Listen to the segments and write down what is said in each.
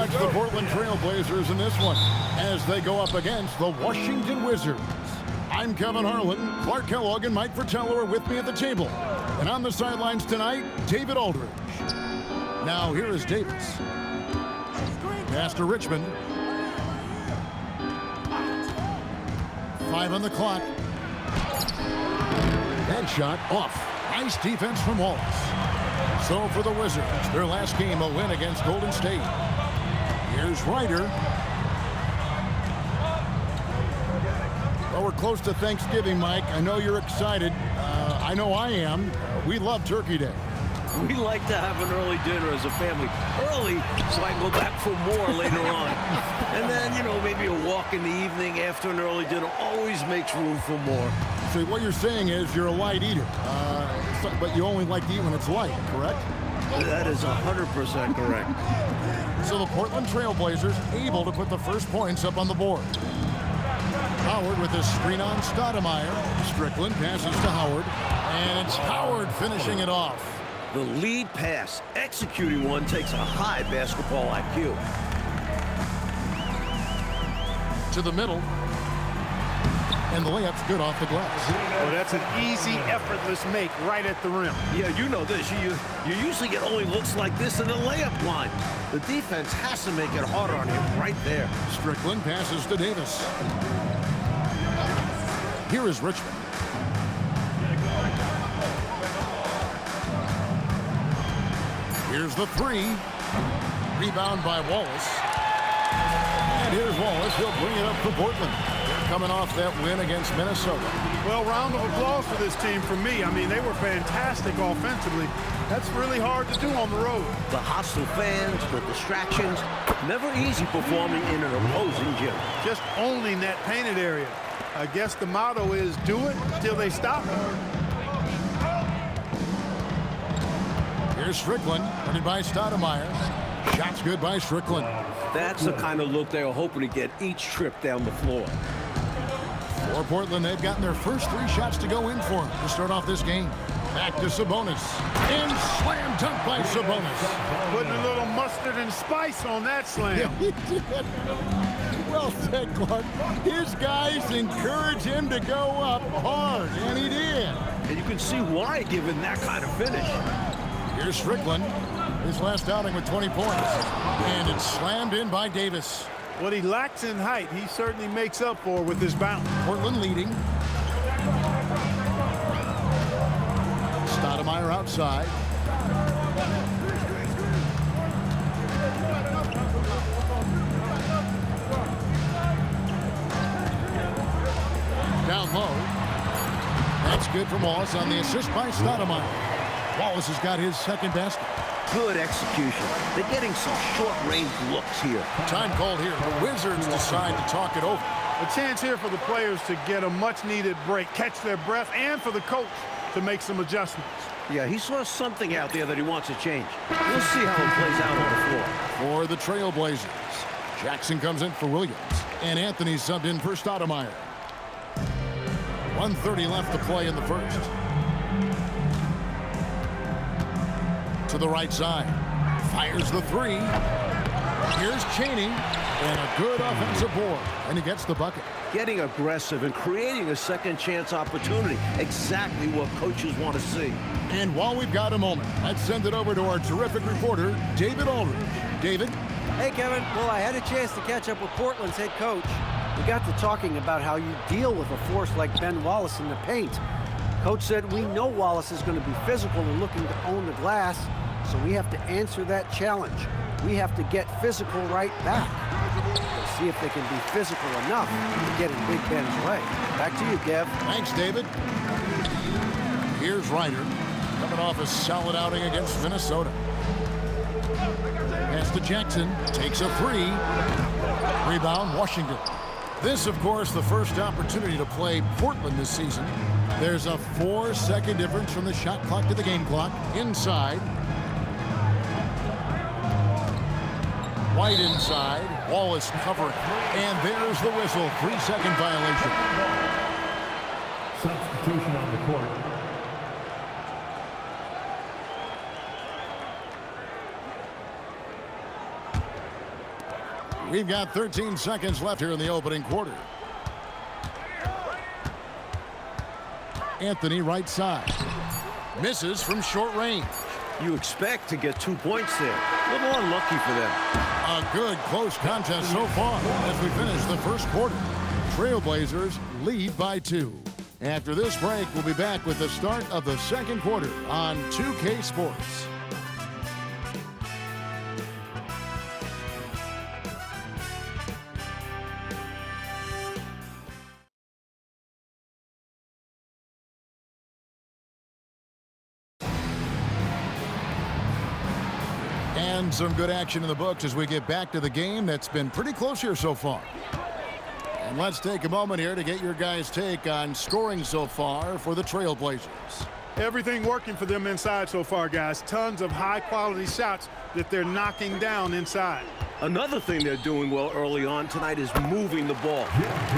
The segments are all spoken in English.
expects the Portland Trailblazers in this one as they go up against the Washington Wizards. I'm Kevin Harlan. Clark Kellogg and Mike Fratello are with me at the table. And on the sidelines tonight, David Aldridge. Now here is Davis. Pass to Richmond. 5 on the clock. That shot off. Nice defense from Wallace. So for the Wizards, their last game a win against Golden State. Here's Ryder. Well, we're close to Thanksgiving, Mike. I know you're excited. I know I am. We love Turkey Day. We like to have an early dinner as a family. Early, so I can go back for more later on. And then, you know, maybe a walk in the evening after an early dinner always makes room for more. So what you're saying is you're a light eater. But you only like to eat when it's light, correct? That is 100% correct. So the Portland Trailblazers able to put the first points up on the board. Howard with his screen on Stoudemire. Strickland passes to Howard. And it's Howard finishing it off. The lead pass, executing one, takes a high basketball IQ. To the middle. And the layup's good off the glass. Well, that's an easy, effortless make right at the rim. Yeah, you know this. You usually get only looks like this in the layup line. The defense has to make it harder on him right there. Strickland passes to Davis. Here is Richmond. Here's the three. Rebound by Wallace. And here's Wallace. He'll bring it up for Portland. They're coming off that win against Minnesota. Well, round of applause for this team from me. I mean, they were fantastic offensively. That's really hard to do on the road. The hostile fans, the distractions. Never easy performing in an opposing gym. Just owning that painted area. I guess the motto is do it until they stop. Here's Strickland, running by Stoudemire. Shot's good by Strickland. That's the kind of look they were hoping to get each trip down the floor. For Portland, they've gotten their first 3 shots to go in for them to start off this game. Back to Sabonis. And slam dunk by Sabonis. Putting a little mustard and spice on that slam. Yeah, he did. Well said, Clark. His guys encourage him to go up hard, and he did. And you can see why, given that kind of finish. Here's Strickland. His last outing with 20 points. And it's slammed in by Davis. What he lacks in height, he certainly makes up for with his bounce. Portland leading. Stoudemire outside. Down low. That's good from Wallace on the assist by Stoudemire. Wallace has got his second basket. Good execution. They're getting some short-range looks here. Time called here. The Wizards decide to talk it over. A chance here for the players to get a much-needed break, catch their breath, and for the coach to make some adjustments. Yeah, he saw something out there that he wants to change. We'll see how it plays out on the floor. For the Trailblazers, Jackson comes in for Williams, and Anthony subbed in for Stoudemire. 1:30 left to play in the first. To the right side. Fires the three. Here's Chaney. And a good offensive board. And he gets the bucket. Getting aggressive and creating a second chance opportunity. Exactly what coaches want to see. And while we've got a moment, let's send it over to our terrific reporter, David Aldridge. David? Hey, Kevin. Well, I had a chance to catch up with Portland's head coach. We got to talking about how you deal with a force like Ben Wallace in the paint. Coach said we know Wallace is going to be physical and looking to own the glass, so we have to answer that challenge. We have to get physical right back. Let's see if they can be physical enough to get in Big Ben's way. Back to you, Kev. Thanks, David. Here's Ryder, coming off a solid outing against Minnesota. Pass to Jackson, takes a three. Rebound, Washington. This, of course, the first opportunity to play Portland this season. There's a 4-second difference from the shot clock to the game clock. Inside. White inside. Wallace covered. And there's the whistle. 3-second violation. Substitution on the court. We've got 13 seconds left here in the opening quarter. Anthony right side. Misses from short range. You expect to get 2 points there. A little unlucky for them. A good close contest so far as we finish the first quarter. Trailblazers lead by 2. After this break, we'll be back with the start of the second quarter on 2K Sports. And some good action in the books as we get back to the game that's been pretty close here so far. And let's take a moment here to get your guys' take on scoring so far for the Trailblazers. Everything working for them inside so far, guys. Tons of high-quality shots that they're knocking down inside. Another thing they're doing well early on tonight is moving the ball.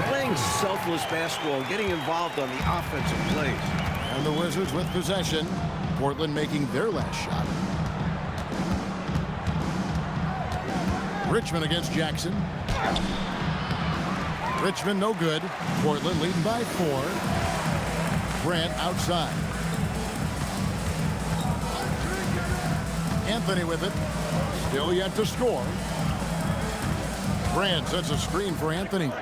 Playing selfless basketball, getting involved on the offensive plays. And the Wizards with possession. Portland making their last shot. Richmond against Jackson. Richmond no good. Portland leading by 4. Grant outside. Anthony with it. Still yet to score. Grant sets a screen for Anthony.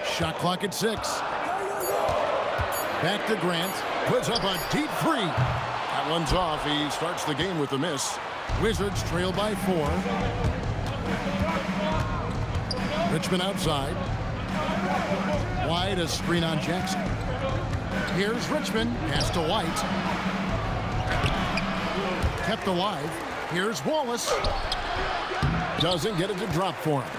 Shot clock at 6. Back to Grant. Puts up a deep 3. That one's off. He starts the game with a miss. Wizards trail by 4. Richmond outside. White, a screen on Jackson. Here's Richmond. Pass to White. Kept alive. Here's Wallace. Doesn't get it to drop for him.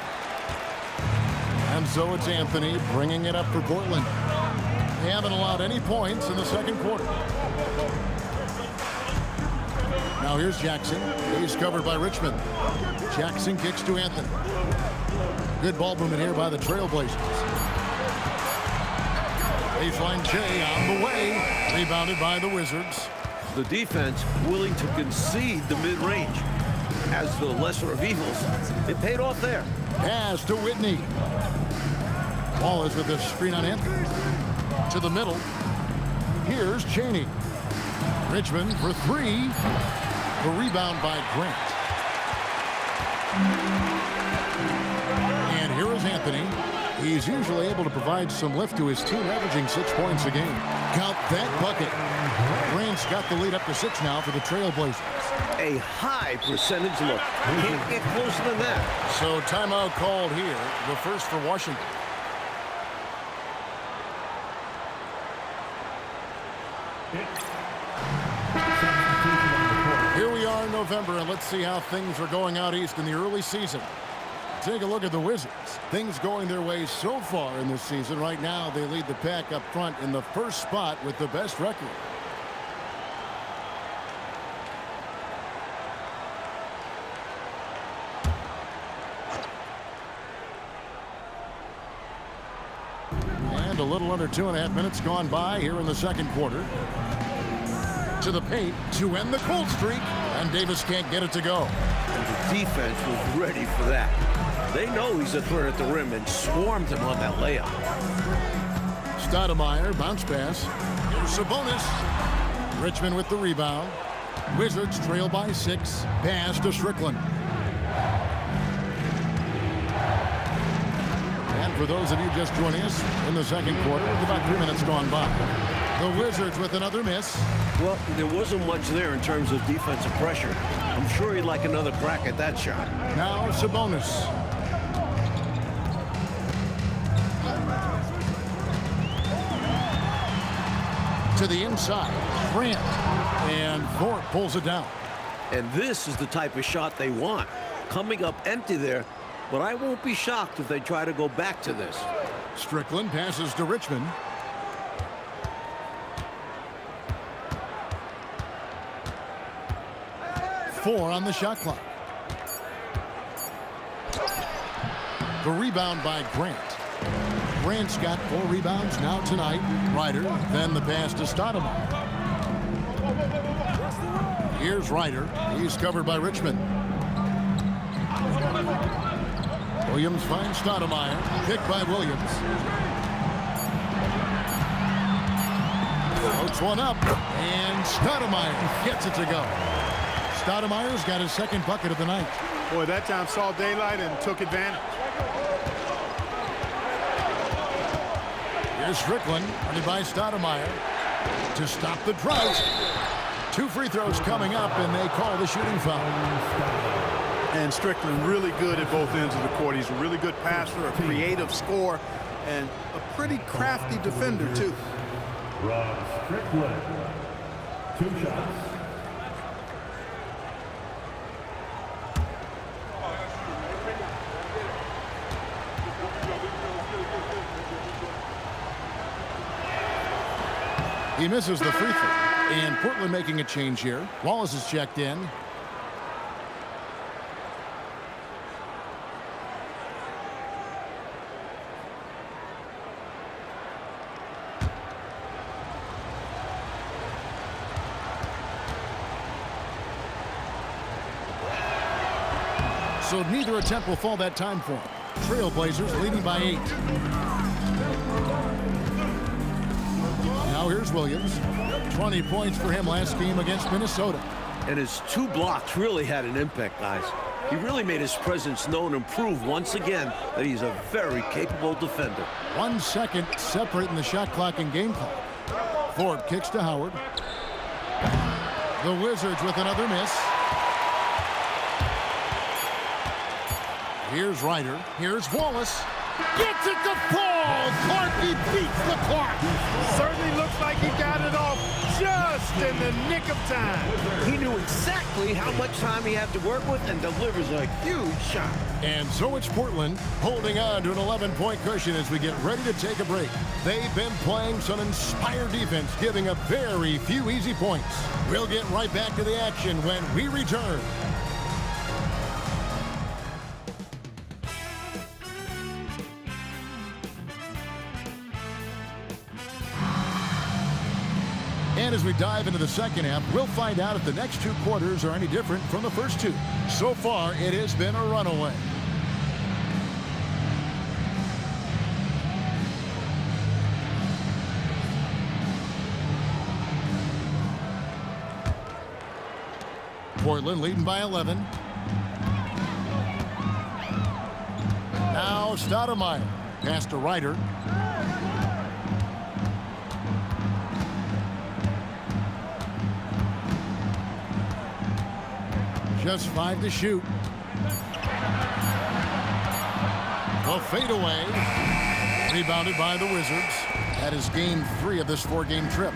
And so it's Anthony bringing it up for Portland. They haven't allowed any points in the second quarter. Now here's Jackson. He's covered by Richmond. Jackson kicks to Anthony. Good ball movement here by the Trailblazers. Baseline J on the way. Rebounded by the Wizards. The defense willing to concede the mid-range. As the lesser of evils, it paid off there. Pass to Whitney. Wallace with a screen on Anthony. To the middle. Here's Chaney. Richmond for 3. The rebound by Grant. And here is Anthony. He's usually able to provide some lift to his team, averaging 6 points a game. Count that bucket. Grant's got the lead up to 6 now for the Trailblazers. A high percentage look. Can't get closer than that. So timeout called here. The first for Washington. Here we are in November, and let's see how things are going out east in the early season. Take a look at the Wizards. Things going their way so far in this season. Right now, they lead the pack up front in the first spot with the best record. And a little under 2.5 minutes gone by here in the second quarter. To the paint to end the cold streak, and Davis can't get it to go. And the defense was ready for that. They know he's a threat at the rim and swarmed him on that layup. Stoudemire, bounce pass. Here's Sabonis. Richmond with the rebound. Wizards trail by 6. Pass to Strickland. And for those of you just joining us in the second quarter, with about 3 minutes gone by. The Wizards with another miss. Well, there wasn't much there in terms of defensive pressure. I'm sure he'd like another crack at that shot. Now Sabonis. To the inside. Grant. And Thorpe pulls it down. And this is the type of shot they want. Coming up empty there, but I won't be shocked if they try to go back to this. Strickland passes to Richmond. Four on the shot clock. The rebound by Grant. Grant's got 4 rebounds now tonight. Ryder, then the pass to Stoudemire. Here's Ryder. He's covered by Richmond. Williams finds Stoudemire. Picked by Williams. Floats one up, and Stoudemire gets it to go. Stoudemire's got his second bucket of the night. Boy, that time saw daylight and took advantage. Here's Strickland, running by Stoudemire to stop the drought. 2 free throws coming up, and they call the shooting foul. And Strickland really good at both ends of the court. He's a really good passer, a creative scorer, and a pretty crafty defender, too. Rob Strickland, 2 shots. He misses the free throw. And Portland making a change here. Wallace is checked in. So neither attempt will fall that time for him. Trailblazers leading by 8. Now here's Williams. 20 points for him last game against Minnesota. And his 2 blocks really had an impact, guys. He really made his presence known and proved once again that he's a very capable defender. 1 second separating the shot clock and game clock. Thorpe kicks to Howard. The Wizards with another miss. Here's Ryder. Here's Wallace. Gets it to fall. Clark beats the clock. Certainly looks like he got it off just in the nick of time. He knew exactly how much time he had to work with and delivers a huge shot. And so it's Portland holding on to an 11-point cushion as we get ready to take a break. They've been playing some inspired defense, giving up very few easy points. We'll get right back to the action when we return. And as we dive into the second half, we'll find out if the next 2 quarters are any different from the first 2. So far, it has been a runaway. Portland leading by 11. Now Stoudemire. Pass to Ryder. Just 5 to shoot. The fadeaway. Rebounded by the Wizards. That is game 3 of this 4-game trip.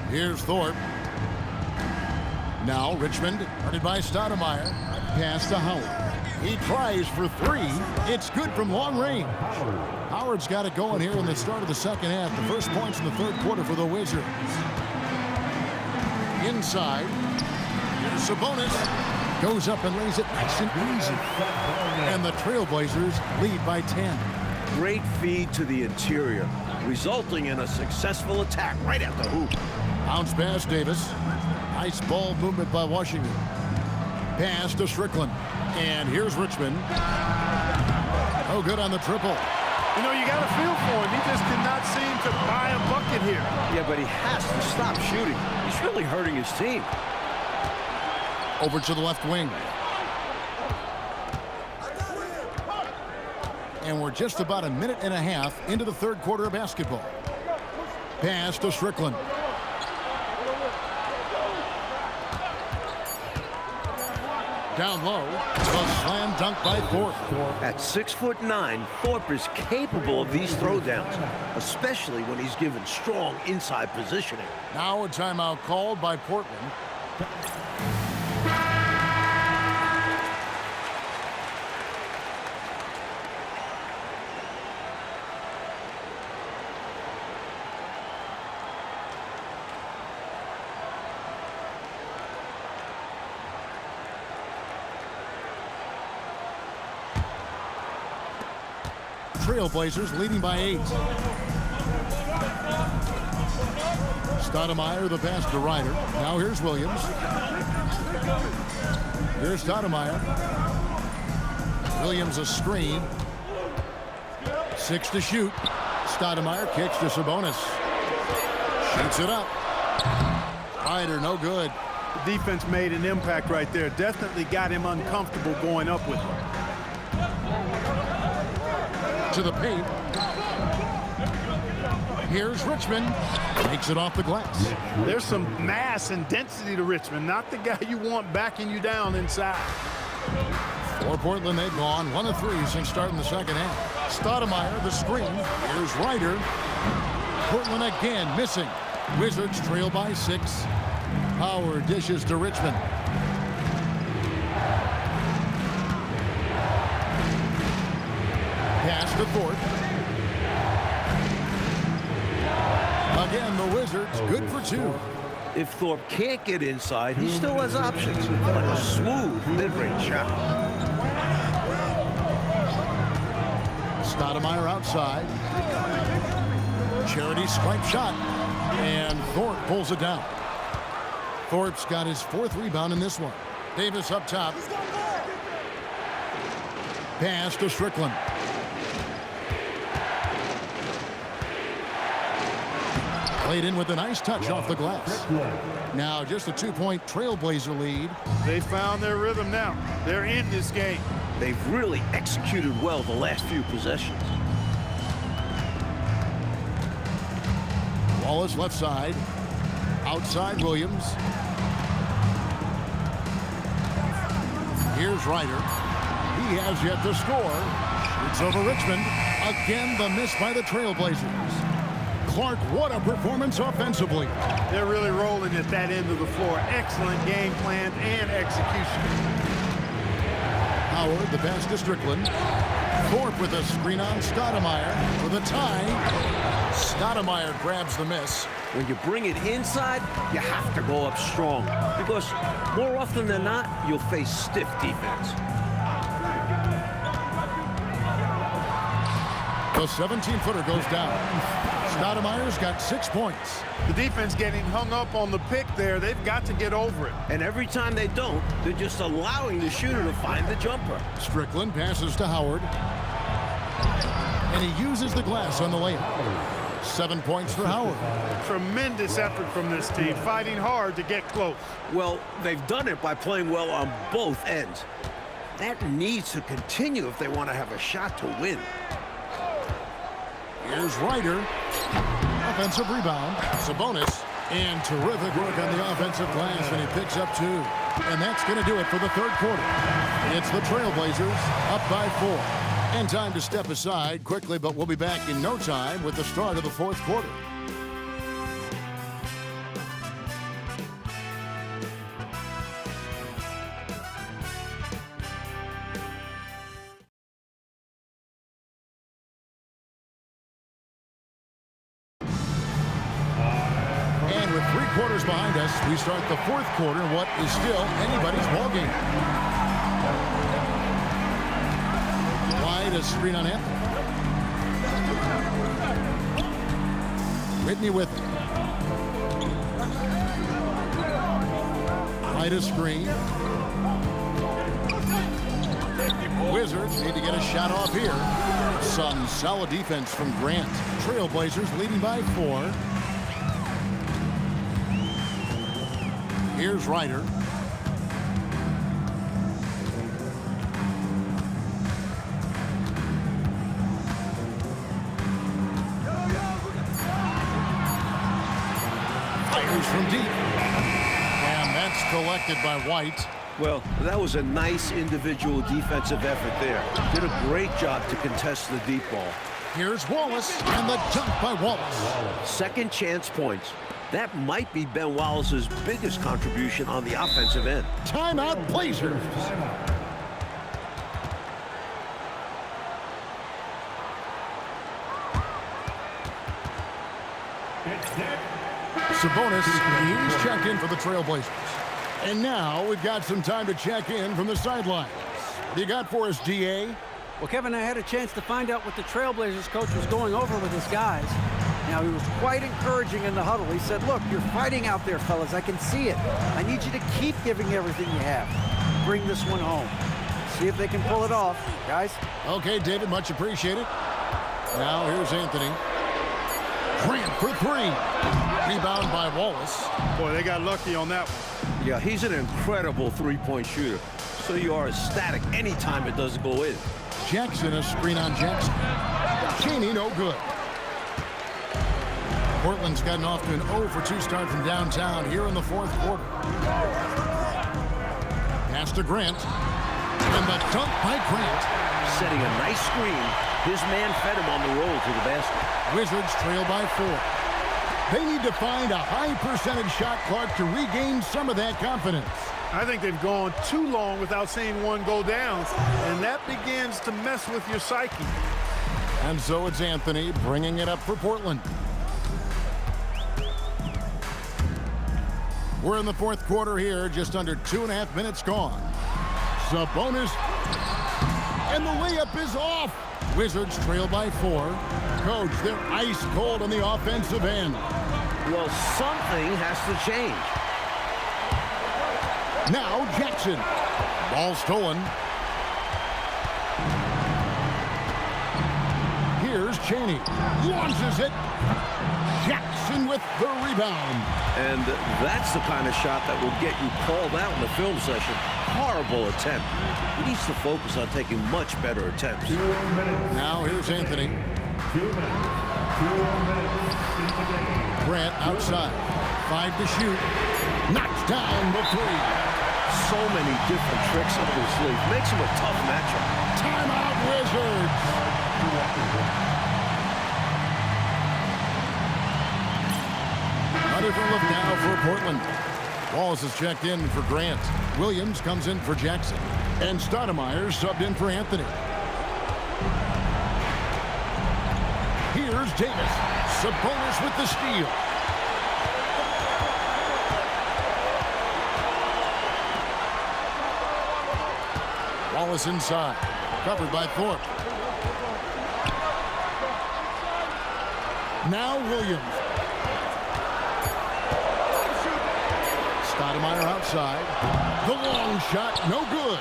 Here's Thorpe. Now Richmond, guarded by Stoudemire. Pass to Howard. He tries for 3. It's good from long range. Howard's got it going here in the start of the second half. The first points in the 3rd quarter for the Wizards. Inside. Sabonis goes up and lays it nice and easy. And the Trailblazers lead by 10. Great feed to the interior, resulting in a successful attack right at the hoop. Bounce pass Davis. Nice ball movement by Washington. Pass to Strickland. And here's Richmond. Oh, good on the triple. You know, you got a feel for him. He just cannot seem to buy a bucket here. Yeah, but he has to stop shooting. He's really hurting his team. Over to the left wing. And we're just about a minute and a half into the 3rd quarter of basketball. Pass to Strickland. Down low. A slam dunk by Thorpe. At 6'9", Thorpe is capable of these throwdowns, especially when he's given strong inside positioning. Now a timeout called by Portland. Trailblazers leading by 8. Stoudemire, the pass to Ryder. Now here's Williams. Here's Stoudemire. Williams a screen. 6 to shoot. Stoudemire kicks to Sabonis. Shoots it up. Ryder, no good. The defense made an impact right there. Definitely got him uncomfortable going up with him. To the paint. Here's Richmond. Makes it off the glass. There's some mass and density to Richmond. Not the guy you want backing you down inside. For Portland, they've gone 1 of 3 since starting the second half. Stoudemire, the screen. Here's Ryder. Portland again missing. Wizards trail by 6. Howard dishes to Richmond. Pass to Thorpe. Again, the Wizards good for 2. If Thorpe can't get inside, he still has options, like a smooth mid-range shot. Stoudemire outside. Charity stripe shot. And Thorpe pulls it down. Thorpe's got his 4th rebound in this one. Davis up top. Pass to Strickland. Played in with a nice touch off the glass. Now just a 2-point Trailblazer lead. They found their rhythm now. They're in this game. They've really executed well the last few possessions. Wallace left side. Outside Williams. Here's Ryder. He has yet to score. Shoots over Richmond. Again, the miss by the Trailblazers. Clark, what a performance offensively. They're really rolling at that end of the floor. Excellent game plan and execution. Howard, the pass to Strickland. Thorpe with a screen on Stoudemire for the tie. Stoudemire grabs the miss. When you bring it inside, you have to go up strong, because more often than not, you'll face stiff defense. The 17-footer goes down. Stoudemire's got 6 points. The defense getting hung up on the pick there. They've got to get over it. And every time they don't, they're just allowing the shooter to find the jumper. Strickland passes to Howard. And he uses the glass on the layup. 7 points for Howard. Tremendous effort from this team, fighting hard to get close. Well, they've done it by playing well on both ends. That needs to continue if they want to have a shot to win. Here's Ryder. Offensive rebound. Sabonis. And terrific work on the offensive glass, and he picks up 2. And that's going to do it for the 3rd quarter. It's the Trailblazers up by 4. And time to step aside quickly, but we'll be back in no time with the start of the 4th quarter. And with 3 quarters behind us, we start the 4th quarter in what is still anybody's ballgame. Wide, a screen on him. Whitney with it. Wide, a screen. Wizards need to get a shot off here. Some solid defense from Grant. Trailblazers leading by 4. Here's Ryder. Fires from deep. And that's collected by White. Well, that was a nice individual defensive effort there. Did a great job to contest the deep ball. Here's Wallace, and the dunk by Wallace. Second chance points. That might be Ben Wallace's biggest contribution on the offensive end. Timeout, Blazers. Sabonis, he's checked in for the Trailblazers. And now we've got some time to check in from the sidelines. What do you got for us, DA? Well, Kevin, I had a chance to find out what the Trailblazers coach was going over with his guys. Now, he was quite encouraging in the huddle. He said, look, you're fighting out there, fellas. I can see it. I need you to keep giving everything you have. Bring this one home. See if they can pull it off, guys. Okay, David, much appreciated. Now here's Anthony. Grant for three. Rebound by Wallace. Boy, they got lucky on that one. Yeah, he's an incredible three-point shooter. So you are ecstatic anytime it doesn't go in. Jackson, a screen on Jackson. Cheney, no good. Portland's gotten off to an 0 for 2 start from downtown here in the fourth quarter. Pass to Grant. And the dunk by Grant. Setting a nice screen. His man fed him on the roll to the basket. Wizards trail by 4. They need to find a high percentage shot clock to regain some of that confidence. I think they've gone too long without seeing one go down, and that begins to mess with your psyche. And so it's Anthony bringing it up for Portland. We're in the fourth quarter here, just under 2.5 minutes gone. Sabonis, and the layup is off. Wizards trail by 4. Coach, they're ice cold on the offensive end. Well, something has to change. Now Jackson. Ball stolen. Here's Cheney. Launches it. Jackson with the rebound. And that's the kind of shot that will get you called out in the film session. Horrible attempt. He needs to focus on taking much better attempts. 2 minutes. Now here's Anthony. 2 minutes. 2 minutes in the game. Grant outside. 5 to shoot. Knocks down the 3. So many different tricks up his sleeve. Makes him a tough matchup. Timeout Wizards. A different look now for Portland. Wallace is checked in for Grant. Williams comes in for Jackson. And Stoudemire subbed in for Anthony. Here's Davis. Sabonis with the steal. Wallace inside. Covered by Thorpe. Now Williams. Stoudemire outside. The long shot, no good.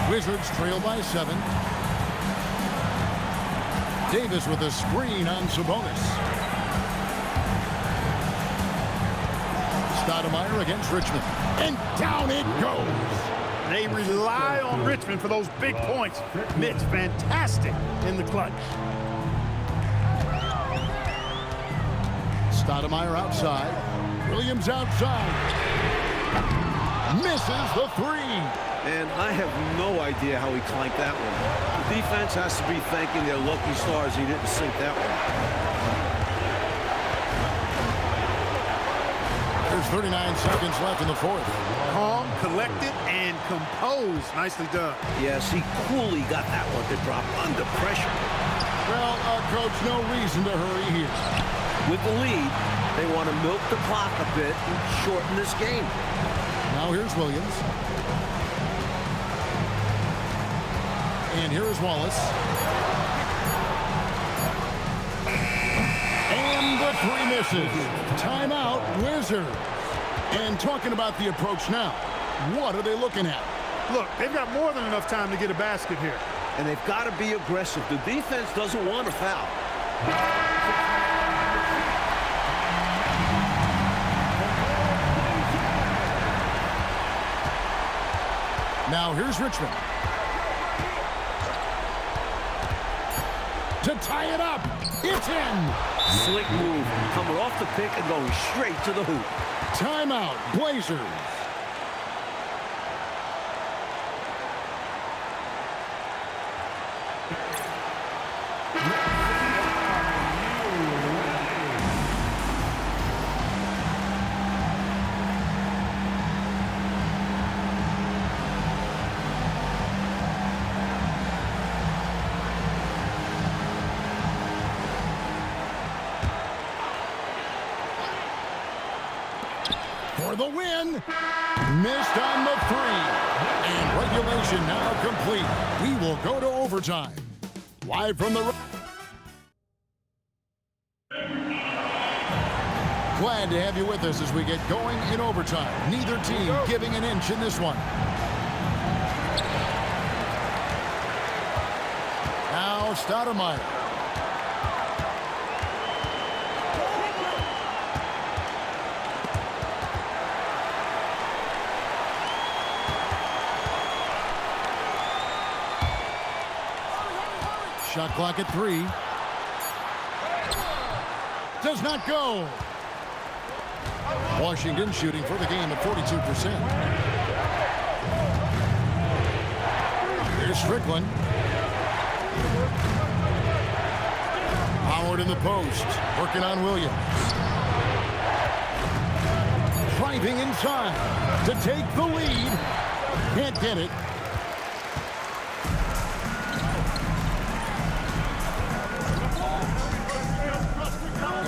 Wizards trail by 7. Davis with a screen on Sabonis. Stoudemire against Richmond. And down it goes. They rely on Richmond for those big points. Mitch, fantastic in the clutch. Stoudemire outside. Williams outside. Misses the 3. And I have no idea how he clanked that one. The defense has to be thanking their lucky stars he didn't sink that one. There's 39 seconds left in the fourth. Calm, collected, and composed. Nicely done. Yes, he coolly got that one to drop under pressure. Well, Coach, no reason to hurry here. With the lead, they want to milk the clock a bit and shorten this game. Now here's Williams. And here is Wallace. And the 3 misses. Timeout, Wizards. And talking about the approach now, what are they looking at? Look, they've got more than enough time to get a basket here. And they've got to be aggressive. The defense doesn't want to foul. Now here's Richmond. To tie it up. It's in. Slick move. Coming off the pick and going straight to the hoop. Timeout, Blazers. For the win. Missed on the 3. And regulation now complete. We will go to overtime. Live from the... Glad to have you with us as we get going in overtime. Neither team giving an inch in this one. Now Stoudemire. Shot clock at 3. Does not go. Washington shooting for the game at 42%. Here's Strickland. Howard in the post, working on Williams. Driving inside to take the lead. Can't get it.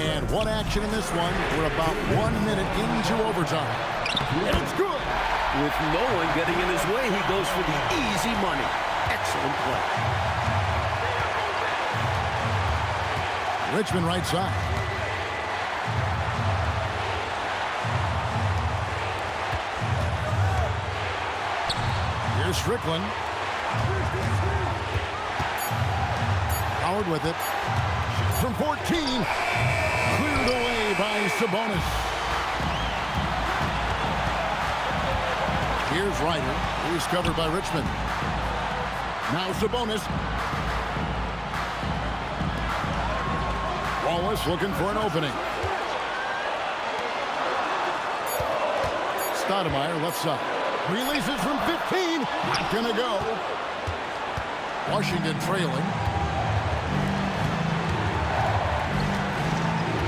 And one action in this one. We're about 1 minute into overtime. And it's good. With no one getting in his way, he goes for the easy money. Excellent play. Richmond right side. Here's Strickland. Howard with it. From 14. Cleared away by Sabonis. Here's Ryder. He's covered by Richmond. Now Sabonis. Wallace looking for an opening. Stoudemire left side. Releases from 15. Not gonna go. Washington trailing.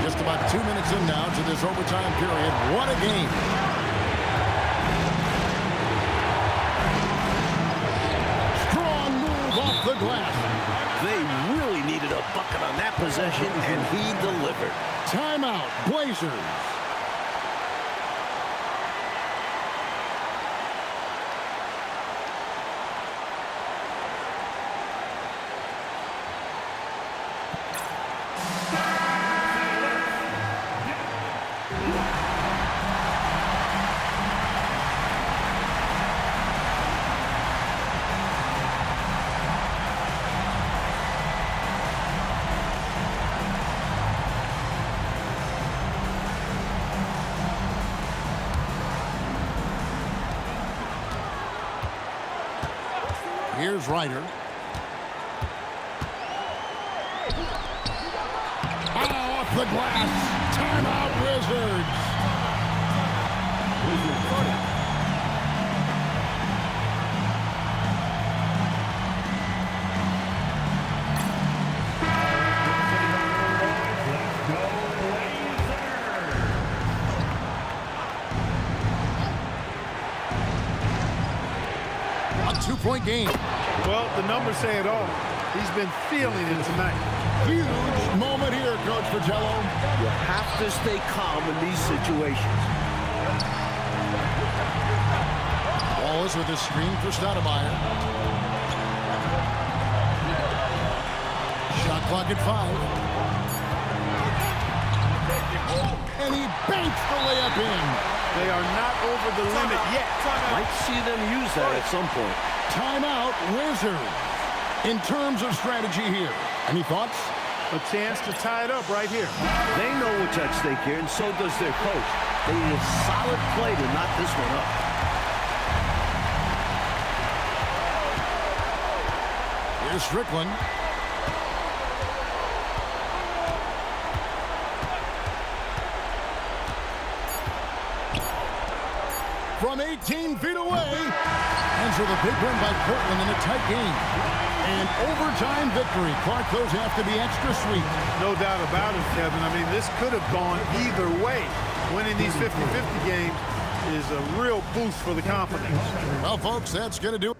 Just about 2 minutes in now to this overtime period. What a game. Strong move off the glass. They really needed a bucket on that possession, and he delivered. Timeout, Blazers. Here's Ryder. Off the glass. Timeout, Wizards. A 2-point game. Well, the numbers say it all. He's been feeling it tonight. Huge moment here, Coach Fratello. You have to stay calm in these situations. Wallace with a screen for Stoudemire. Shot clock at 5. And he banks the layup in. They are not over the limit yet. Might see them use that at some point. Timeout, Wizards. In terms of strategy here, any thoughts? A chance to tie it up right here. They know what's at stake here, and so does their coach. They need a solid play to knock this one up. Here's Strickland. From 18 feet away. And so the big win by Portland in a tight game. An overtime victory. Clark, those have to be extra sweet. No doubt about it, Kevin. I mean, this could have gone either way. Winning these 50-50 games is a real boost for the confidence. Well, folks, that's going to do it.